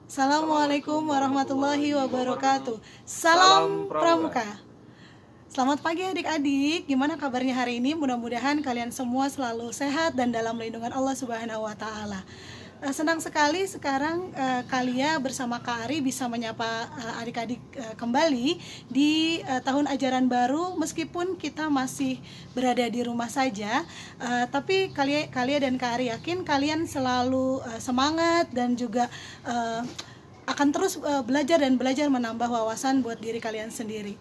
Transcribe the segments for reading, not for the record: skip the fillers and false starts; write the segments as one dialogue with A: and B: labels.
A: Assalamualaikum warahmatullahi wabarakatuh. Salam Pramuka. Selamat pagi adik-adik. Gimana kabarnya hari ini? Mudah-mudahan kalian semua selalu sehat dan dalam lindungan Allah Subhanahu wa taala. Senang sekali sekarang Kalia bersama Kak Ari bisa menyapa adik-adik kembali di tahun ajaran baru, meskipun kita masih berada di rumah saja, tapi Kalia dan Kak Ari yakin kalian selalu semangat dan juga akan terus belajar dan belajar menambah wawasan buat diri kalian sendiri.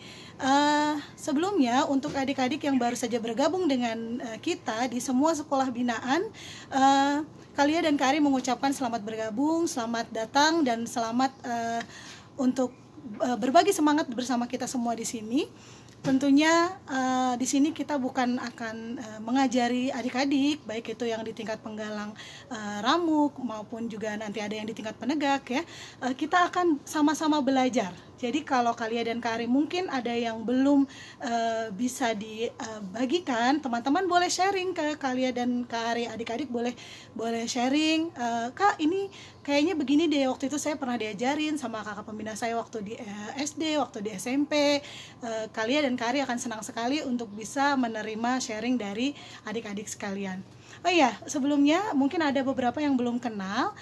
A: Sebelumnya untuk adik-adik yang baru saja bergabung dengan kita di semua sekolah binaan, Kalia dan Kak Ari mengucapkan selamat bergabung, selamat datang, dan selamat untuk berbagi semangat bersama kita semua di sini. Tentunya di sini kita bukan akan mengajari adik-adik, baik itu yang di tingkat penggalang ramuk maupun juga nanti ada yang di tingkat penegak ya. Kita akan sama-sama belajar. Jadi kalau Kalia dan Kak Ari mungkin ada yang belum bisa dibagikan, teman-teman boleh sharing ke Kalia dan Kak Ari. Adik-adik boleh sharing, Kak ini kayaknya begini deh, waktu itu saya pernah diajarin sama kakak pembina saya waktu di SD, waktu di SMP. Kalia dan Kak Ari akan senang sekali untuk bisa menerima sharing dari adik-adik sekalian. Oh iya, sebelumnya mungkin ada beberapa yang belum kenal.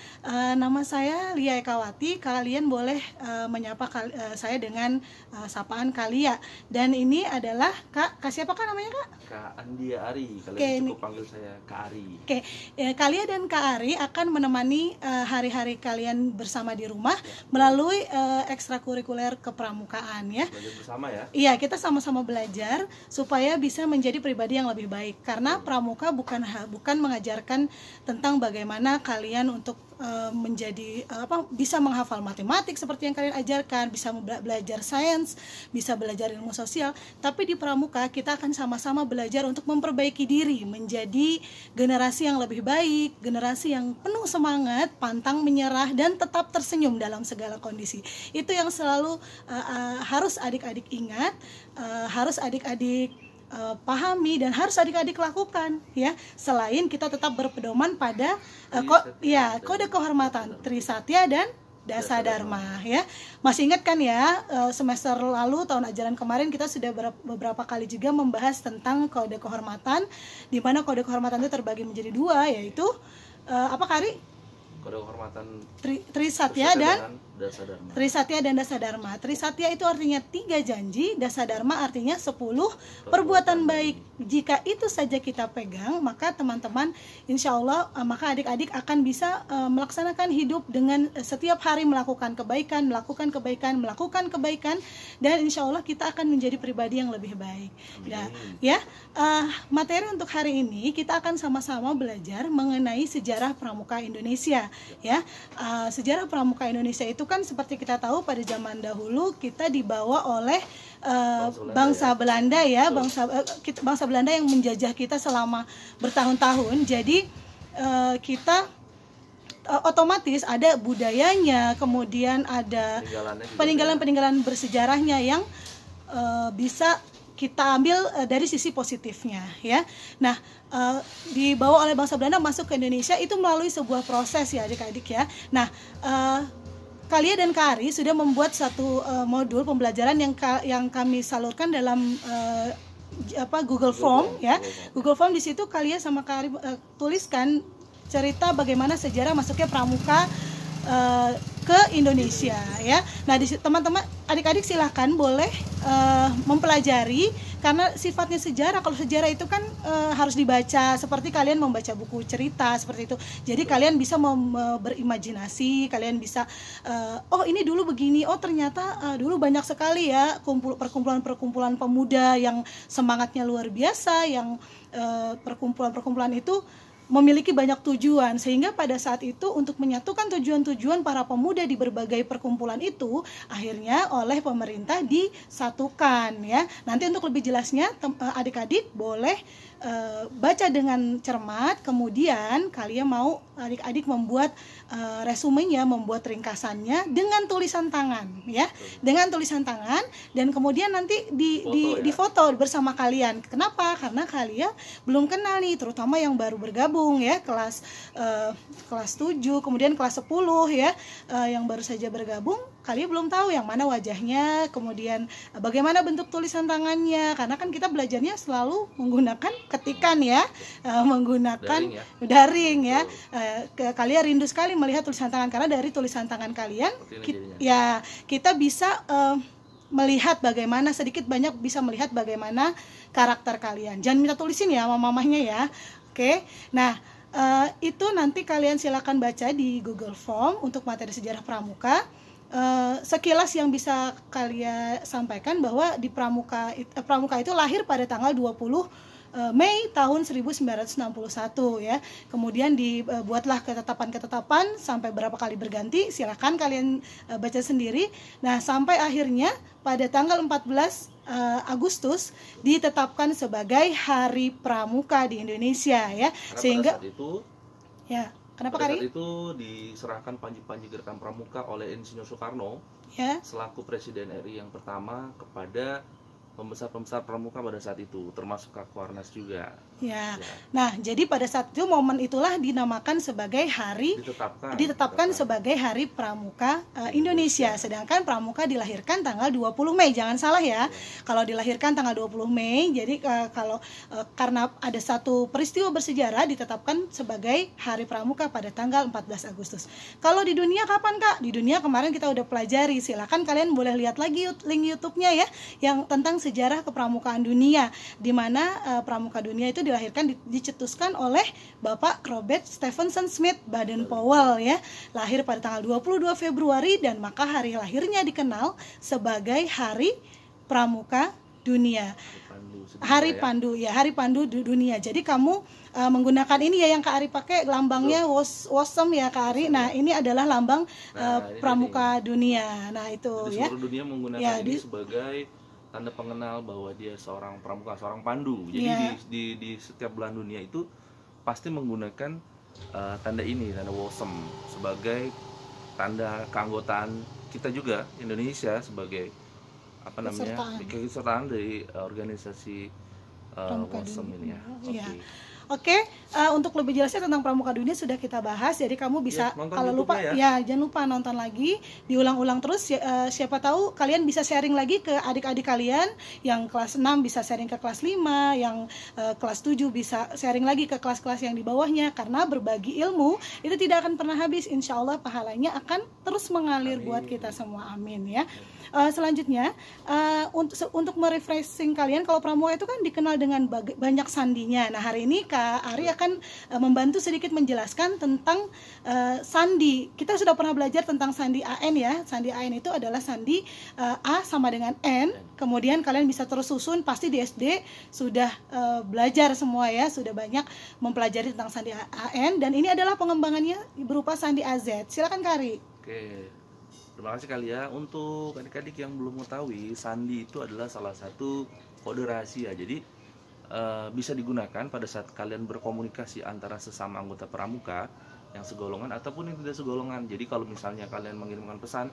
A: Nama saya Lia Ekawati. Kalian boleh menyapa saya dengan sapaan Kalia. Dan ini adalah Kak siapa Kak namanya Kak?
B: Kak Andia Ari. Kalian cukup panggil saya Kak Ari.
A: Oke, Kalia dan Kak Ari akan menemani hari-hari kalian bersama di rumah melalui ekstrakurikuler kepramukaan ya.
B: Belajar bersama ya?
A: Iya, kita sama-sama belajar supaya bisa menjadi pribadi yang lebih baik. Karena pramuka bukan mengajarkan tentang bagaimana kalian untuk menjadi bisa menghafal matematik seperti yang kalian ajarkan, bisa belajar sains, bisa belajar ilmu sosial, tapi di pramuka kita akan sama-sama belajar untuk memperbaiki diri menjadi generasi yang lebih baik, generasi yang penuh semangat, pantang menyerah, dan tetap tersenyum dalam segala kondisi. Itu yang selalu harus adik-adik ingat, harus adik-adik pahami, dan harus adik-adik lakukan ya. Selain kita tetap berpedoman pada kode kehormatan Trisatya dan Dasa Dharma ya. Masih ingat kan ya, semester lalu tahun ajaran kemarin kita sudah beberapa kali juga membahas tentang kode kehormatan, di mana kode kehormatan itu terbagi menjadi dua, yaitu apa Kari?
B: Kode kehormatan
A: Trisatya dan
B: Dasa Dharma.
A: Trisatya dan Dasa Dharma. Trisatya itu artinya 3 janji, Dasa Dharma artinya 10 perbuatan baik. Jika itu saja kita pegang, maka teman-teman insya Allah, maka adik-adik akan bisa melaksanakan hidup dengan setiap hari melakukan kebaikan, dan insya Allah kita akan menjadi pribadi yang lebih baik. Nah, ya, materi untuk hari ini kita akan sama-sama belajar mengenai sejarah pramuka Indonesia. Ya, sejarah pramuka Indonesia itu kan seperti kita tahu pada zaman dahulu kita dibawa oleh bangsa Belanda ya, bangsa Belanda yang menjajah kita selama bertahun-tahun. Jadi kita otomatis ada budayanya, kemudian ada peninggalan bersejarahnya yang bisa kita ambil dari sisi positifnya ya. Nah, dibawa oleh bangsa Belanda masuk ke Indonesia itu melalui sebuah proses ya adik-adik ya. Nah, Kalia dan Kak Ari sudah membuat satu modul pembelajaran yang kami salurkan dalam Google Form ya. Google Form di situ Kalia sama Kak Ari tuliskan cerita bagaimana sejarah masuknya pramuka ke Indonesia ya. Nah, teman-teman adik-adik silahkan boleh mempelajari, karena sifatnya sejarah. Kalau sejarah itu kan harus dibaca, seperti kalian membaca buku cerita seperti itu. Jadi kalian bisa berimajinasi, kalian bisa oh ini dulu begini, oh ternyata dulu banyak sekali ya perkumpulan-perkumpulan pemuda yang semangatnya luar biasa, yang perkumpulan-perkumpulan itu memiliki banyak tujuan, sehingga pada saat itu untuk menyatukan tujuan-tujuan para pemuda di berbagai perkumpulan itu akhirnya oleh pemerintah disatukan ya. Nanti untuk lebih jelasnya adik-adik boleh baca dengan cermat, kemudian kalian mau adik-adik membuat resumenya, membuat ringkasannya dengan tulisan tangan ya, dengan tulisan tangan, dan kemudian nanti di foto bersama kalian. Kenapa? Karena kalian belum kenal nih, terutama yang baru bergabung bergabung ya, kelas 7, kemudian kelas 10 ya, yang baru saja bergabung, kalian belum tahu yang mana wajahnya, kemudian bagaimana bentuk tulisan tangannya, karena kan kita belajarnya selalu menggunakan ketikan ya, menggunakan daring ya. Kalian rindu sekali melihat tulisan tangan, karena dari tulisan tangan kalian kita bisa melihat bagaimana, sedikit banyak bisa melihat bagaimana karakter kalian. Jangan minta tulisin ya sama mamahnya ya. Oke. Nah, itu nanti kalian silakan baca di Google Form untuk materi sejarah pramuka. Sekilas yang bisa kalian sampaikan bahwa di pramuka itu lahir pada tanggal 20 Mei tahun 1961 ya. Kemudian dibuatlah ketetapan-ketetapan sampai berapa kali berganti, silakan kalian baca sendiri. Nah, sampai akhirnya pada tanggal 14 Agustus ditetapkan sebagai Hari Pramuka di Indonesia ya.
B: Karena
A: sehingga
B: pada saat itu
A: ya, kenapa
B: pada
A: Kari?
B: saat itu diserahkan panji-panji Gerakan Pramuka oleh Insinyur Soekarno
A: Ya.
B: selaku Presiden RI yang pertama kepada pembesar-pembesar pramuka pada saat itu, termasuk Kak Warnas juga.
A: Ya. Nah, jadi pada saat itu momen itulah dinamakan sebagai hari ditetapkan sebagai Hari Pramuka Indonesia. Sedangkan pramuka dilahirkan tanggal 20 Mei. Jangan salah ya. Kalau dilahirkan tanggal 20 Mei, jadi karena ada satu peristiwa bersejarah ditetapkan sebagai Hari Pramuka pada tanggal 14 Agustus. Kalau di dunia kapan, Kak? Di dunia kemarin kita udah pelajari. Silakan kalian boleh lihat lagi link YouTube-nya ya, yang tentang sejarah kepramukaan dunia, di mana pramuka dunia itu dilahirkan, dicetuskan oleh Bapak Robert Stephenson Smith Baden-Powell ya, lahir pada tanggal 22 Februari dan maka hari lahirnya dikenal sebagai Hari Pramuka Dunia. Hari Pandu ya, Hari Pandu Dunia. Jadi kamu menggunakan ini ya yang Kak Ari pakai, lambangnya WOSM ya Kak Ari. Nah, ini adalah lambang Pramuka Dunia. Nah, itu
B: jadi
A: ya.
B: Seluruh dunia menggunakan ini sebagai tanda pengenal bahwa dia seorang pramuka, seorang pandu. Jadi di setiap belahan dunia itu pasti menggunakan tanda ini, tanda WOSM sebagai tanda keanggotaan kita juga Indonesia sebagai kesertaan dari organisasi WOSM ini ya.
A: Oke, untuk lebih jelasnya tentang Pramuka Dunia sudah kita bahas, jadi kamu bisa kalau lupa ya jangan lupa nonton lagi, diulang-ulang terus. Siapa tahu kalian bisa sharing lagi ke adik-adik kalian yang kelas 6 bisa sharing ke kelas 5, yang kelas 7 bisa sharing lagi ke kelas-kelas yang di bawahnya, karena berbagi ilmu itu tidak akan pernah habis. Insya Allah pahalanya akan terus mengalir buat kita semua, amin ya. Selanjutnya untuk merefreshing kalian, kalau pramuka itu kan dikenal dengan banyak sandinya. Nah, hari ini Kak Ari akan membantu sedikit menjelaskan tentang sandi. Kita sudah pernah belajar tentang sandi AN ya. Sandi AN itu adalah sandi A sama dengan N. Kemudian kalian bisa terus susun, pasti di SD sudah belajar semua ya, sudah banyak mempelajari tentang sandi AN, dan ini adalah pengembangannya berupa sandi AZ. Silakan Kak Ari.
B: Oke. Terima kasih kali ya. Untuk adik-adik yang belum mengetahui, sandi itu adalah salah satu kode rahasia. Jadi bisa digunakan pada saat kalian berkomunikasi antara sesama anggota pramuka yang segolongan ataupun yang tidak segolongan. Jadi kalau misalnya kalian mengirimkan pesan,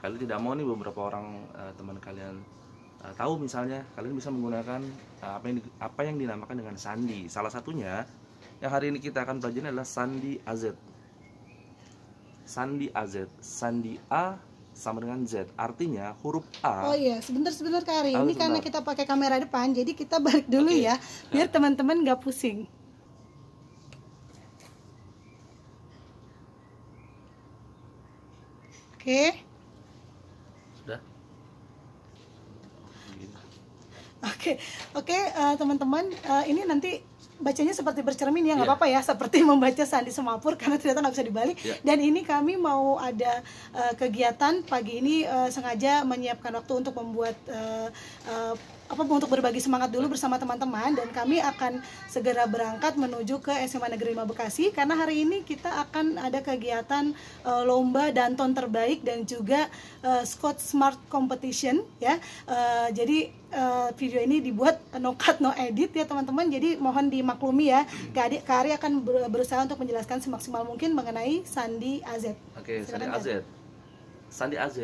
B: kalian tidak mau nih beberapa orang teman kalian tahu misalnya, kalian bisa menggunakan apa yang dinamakan dengan sandi. Salah satunya yang hari ini kita akan pelajari adalah sandi AZ. Sandi AZ, sandi A sama dengan Z, artinya huruf A.
A: Oh iya, sebentar Kak Ari. Ini karena kita pakai kamera depan, jadi kita balik dulu ya, biar teman-teman nggak pusing. Oke.
B: Sudah.
A: Oke, teman-teman, ini nanti bacanya seperti bercermin ya, nggak apa-apa ya, seperti membaca sandi semapur karena ternyata nggak bisa dibalik. Dan ini kami mau ada kegiatan pagi ini, sengaja menyiapkan waktu untuk membuat untuk berbagi semangat dulu bersama teman-teman, dan kami akan segera berangkat menuju ke SMA Negeri 5 Bekasi karena hari ini kita akan ada kegiatan lomba danton terbaik dan juga Scott Smart Competition ya. Jadi video ini dibuat no cut no edit ya teman-teman, jadi mohon dimaklumi ya. Kak Ari akan berusaha untuk menjelaskan semaksimal mungkin mengenai sandi AZ.
B: Oke, sandi AZ. Sandi AZ,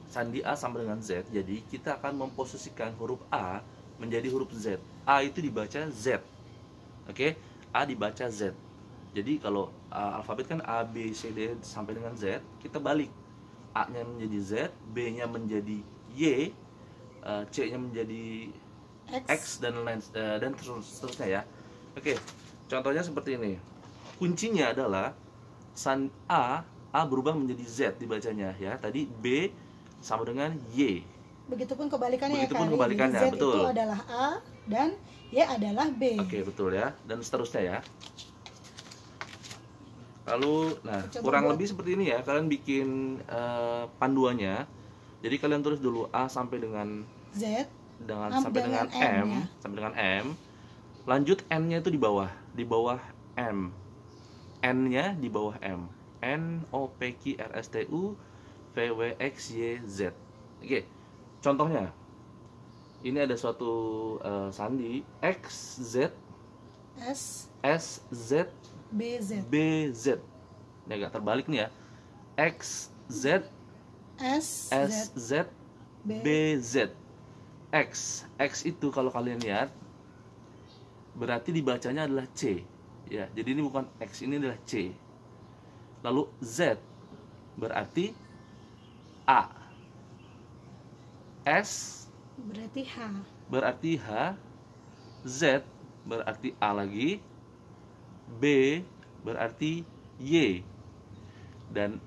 B: sandi A sama dengan Z, jadi kita akan memposisikan huruf A menjadi huruf Z. A itu dibaca Z. Oke. A dibaca Z. Jadi kalau alfabet kan A, B, C, D sampai dengan Z, kita balik. A-nya menjadi Z, B-nya menjadi Y, C-nya menjadi X dan seterusnya ya. Oke, contohnya seperti ini. Kuncinya adalah A berubah menjadi Z dibacanya ya. Tadi B sama dengan Y.
A: Begitupun kebalikannya
B: Begitupun
A: ya,
B: kebalikannya,
A: Z
B: betul.
A: itu adalah A dan Y adalah B.
B: Oke, betul ya. Dan seterusnya ya. Lalu, nah,
A: Coba
B: kurang
A: buat.
B: lebih seperti ini ya. Kalian bikin panduannya. Jadi kalian tulis dulu A sampai dengan
A: Z
B: sampai dengan M,
A: ya.
B: sampai dengan M. Lanjut N-nya itu di bawah M. N-nya di bawah M. N O P Q R S T U V W X Y Z. Oke. Contohnya. Ini ada suatu sandi X Z S Z B Z. Ini agak terbalik nih ya. X Z
A: S
B: Z B Z. X itu kalau kalian lihat berarti dibacanya adalah C ya. Jadi ini bukan X, ini adalah C. Lalu Z berarti A. S berarti H. Z berarti A lagi. B berarti Y. Dan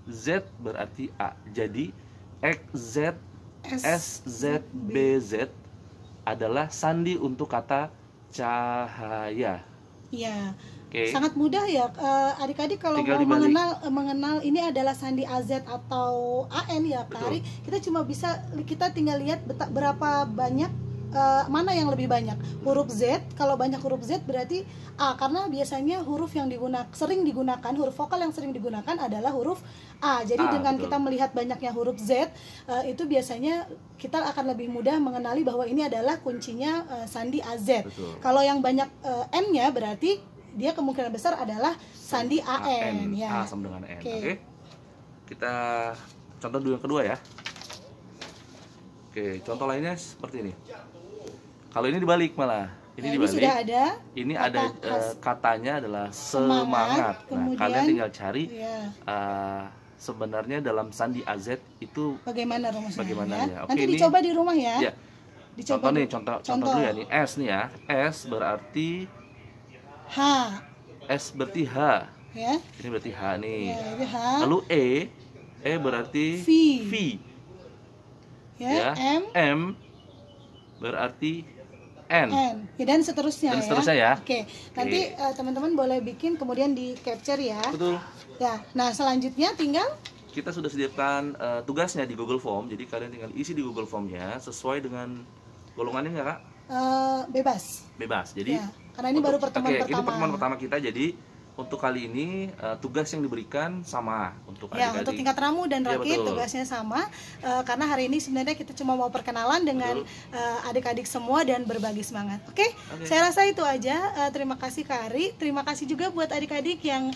B: Z berarti A. Jadi XZ SZBZ adalah sandi untuk kata cahaya.
A: Ya,
B: Oke.
A: sangat mudah ya adik-adik kalau
B: Tinggal
A: mau
B: dibalik.
A: mengenal ini adalah sandi AZ atau AN ya Kak Ari. Kita tinggal lihat berapa banyak mana yang lebih banyak huruf Z. Kalau banyak huruf Z berarti A, karena biasanya huruf yang huruf vokal yang sering digunakan adalah huruf A. Jadi dengan
B: betul.
A: kita melihat banyaknya huruf Z itu biasanya kita akan lebih mudah mengenali bahwa ini adalah kuncinya sandi AZ.
B: Betul.
A: Kalau yang banyak N-nya berarti dia kemungkinan besar adalah sandi AN ya.
B: A sama dengan N.
A: Oke.
B: Oke. Kita contoh dulu yang kedua ya. Oke, contoh lainnya seperti ini. Kalau ini dibalik malah. Ini dibalik.
A: Sudah ada.
B: Ini ada katanya adalah semangat. Nah,
A: Kemudian,
B: kalian tinggal cari
A: ya,
B: sebenarnya dalam sandi AZ itu
A: bagaimana rumusnya
B: bagaimana
A: ya.
B: ya. Oke,
A: Nanti
B: ini-
A: dicoba di rumah ya.
B: Ya.
A: Dicoba
B: Contoh dulu ya nih. S nih ya. S berarti
A: H
B: berarti H.
A: ya.
B: Ini berarti H nih.
A: Ya, itu H.
B: Lalu E berarti
A: V.
B: Ya. M berarti N.
A: Ya, dan seterusnya,
B: Dan seterusnya ya.
A: Oke. Nanti teman-teman boleh bikin kemudian di capture ya.
B: Betul.
A: Ya. Nah, selanjutnya tinggal
B: Kita sudah sediakan tugasnya di Google Form. Jadi kalian tinggal isi di Google Formnya sesuai dengan golongannya nggak Kak?
A: bebas.
B: Bebas. Jadi
A: Ya, karena ini baru pertemuan
B: Oke,
A: pertama.
B: ini pertemuan pertama kita. Jadi untuk kali ini tugas yang diberikan sama untuk
A: Ya,
B: adik-adik.
A: untuk tingkat ramu dan
B: Ya,
A: rakit
B: betul.
A: tugasnya sama karena hari ini sebenarnya kita cuma mau perkenalan dengan adik-adik semua dan berbagi semangat. Oke? Saya rasa itu aja. Terima kasih Kak Ari. Terima kasih juga buat adik-adik yang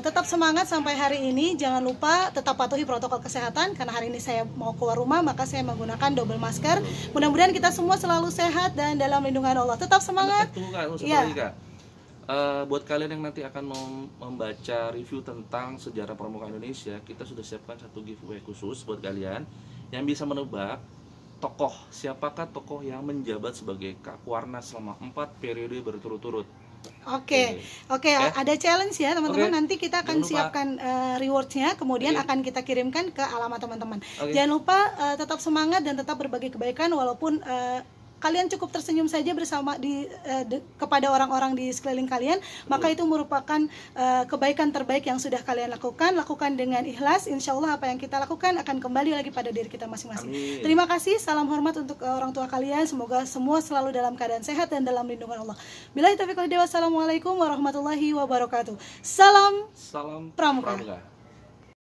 A: tetap semangat sampai hari ini. Jangan lupa tetap patuhi protokol kesehatan karena hari ini saya mau keluar rumah maka saya menggunakan double masker. Mudah-mudahan kita semua selalu sehat dan dalam lindungan Allah. Tetap semangat.
B: Tunggu Kak, satu
A: Iya.
B: lagi Kak. Buat kalian yang nanti akan membaca review tentang sejarah pramuka Indonesia, kita sudah siapkan satu giveaway khusus buat kalian yang bisa menebak siapakah tokoh yang menjabat sebagai Kakwarnas selama 4 periode berturut-turut.
A: Oke, ada challenge ya teman-teman.
B: Oke.
A: Nanti kita akan
B: Jangan lupa.
A: siapkan rewards-nya, kemudian
B: Oke.
A: akan kita kirimkan ke alamat teman-teman.
B: Oke.
A: Jangan lupa tetap semangat dan tetap berbagi kebaikan walaupun kalian cukup tersenyum saja bersama kepada orang-orang di sekeliling kalian, maka itu merupakan kebaikan terbaik yang sudah kalian lakukan. Lakukan dengan ikhlas, insya Allah apa yang kita lakukan akan kembali lagi pada diri kita masing-masing.
B: Amin.
A: Terima kasih, salam hormat untuk orang tua kalian. Semoga semua selalu dalam keadaan sehat dan dalam lindungan Allah. Billahi taufiq wal hidayah. Wassalamualaikum warahmatullahi wabarakatuh. Salam
B: Salam
A: Pramuka.
B: Pramuka.